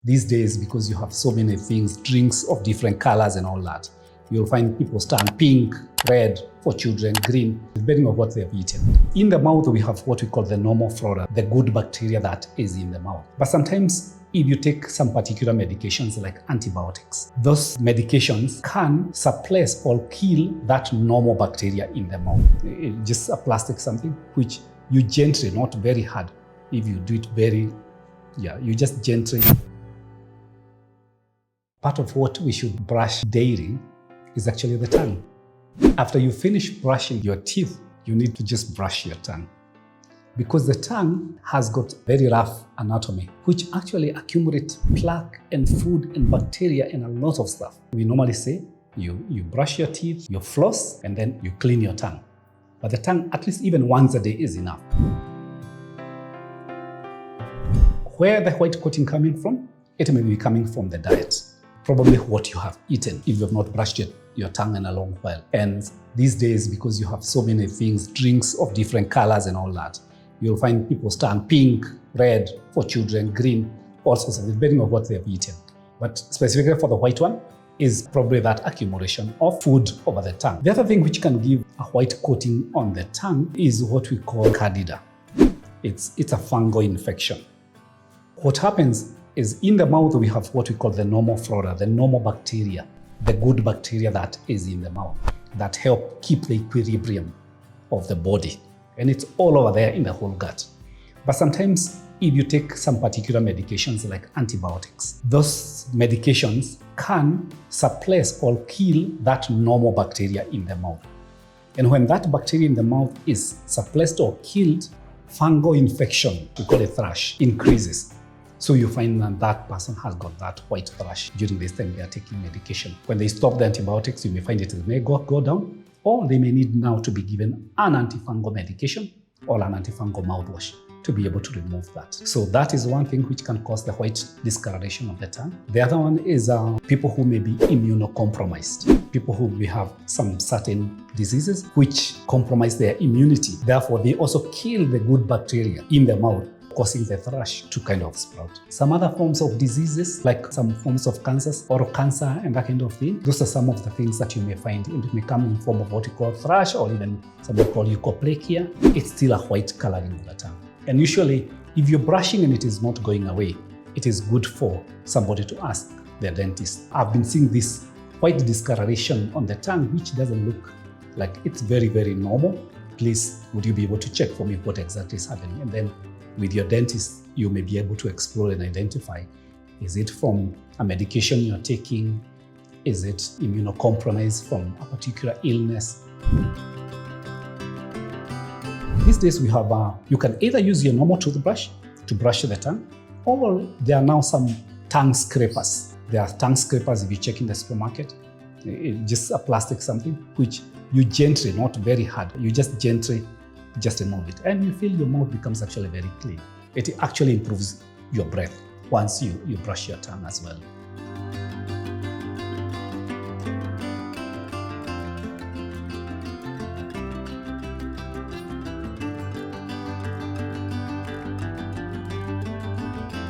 These days, because you have so many things, drinks of different colors and all that, you'll find people stand pink, red for children, green, depending on what they've eaten. In the mouth, we have what we call the normal flora, the good bacteria that is in the mouth. But sometimes, if you take some particular medications like antibiotics, those medications can suppress or kill that normal bacteria in the mouth. It's just a plastic something which you gently, not very hard. If you do it you just gently. Part of what we should brush daily is actually the tongue. After you finish brushing your teeth, you need to just brush your tongue. Because the tongue has got very rough anatomy, which actually accumulates plaque and food and bacteria and a lot of stuff. We normally say you brush your teeth, you floss, and then you clean your tongue. But the tongue, at least even once a day, is enough. Where the white coating coming from? It may be coming from the diet. Probably what you have eaten if you have not brushed your tongue in a long while. And these days, because you have so many things, drinks of different colors and all that, you'll find people stand pink, red for children, green, all sorts of, depending on what they've eaten. But specifically for the white one is probably that accumulation of food over the tongue. The other thing which can give a white coating on the tongue is what we call candida. It's a fungal infection. What happens is in the mouth, we have what we call the normal flora, the normal bacteria, the good bacteria that is in the mouth that help keep the equilibrium of the body. And it's all over there in the whole gut. But sometimes if you take some particular medications like antibiotics, those medications can suppress or kill that normal bacteria in the mouth. And when that bacteria in the mouth is suppressed or killed, fungal infection, we call it thrush, increases. So you find that that person has got that white thrush during this time they are taking medication. When they stop the antibiotics, you may find it may go down, or they may need now to be given an antifungal medication or an antifungal mouthwash to be able to remove that. So that is one thing which can cause the white discoloration of the tongue. The other one is people who may be immunocompromised, people who may have some certain diseases which compromise their immunity. Therefore, they also kill the good bacteria in the mouth, causing the thrush to kind of sprout. Some other forms of diseases, like some forms of cancers, oral cancer and that kind of thing, those are some of the things that you may find. It may come in form of what you call thrush or even something called leukoplakia. It's still a white coloring of the tongue. And usually, if you're brushing and it is not going away, it is good for somebody to ask their dentist. I've been seeing this white discoloration on the tongue, which doesn't look like it's very, very normal. Please, would you be able to check for me what exactly is happening? And then with your dentist, you may be able to explore and identify, is it from a medication you're taking? Is it immunocompromised from a particular illness? These days we have, you can either use your normal toothbrush to brush the tongue, or there are now some tongue scrapers. There are tongue scrapers if you check in the supermarket. It's just a plastic something which you gently, not very hard, you just gently just remove it, and you feel your mouth becomes actually very clean. It actually improves your breath once you brush your tongue as well.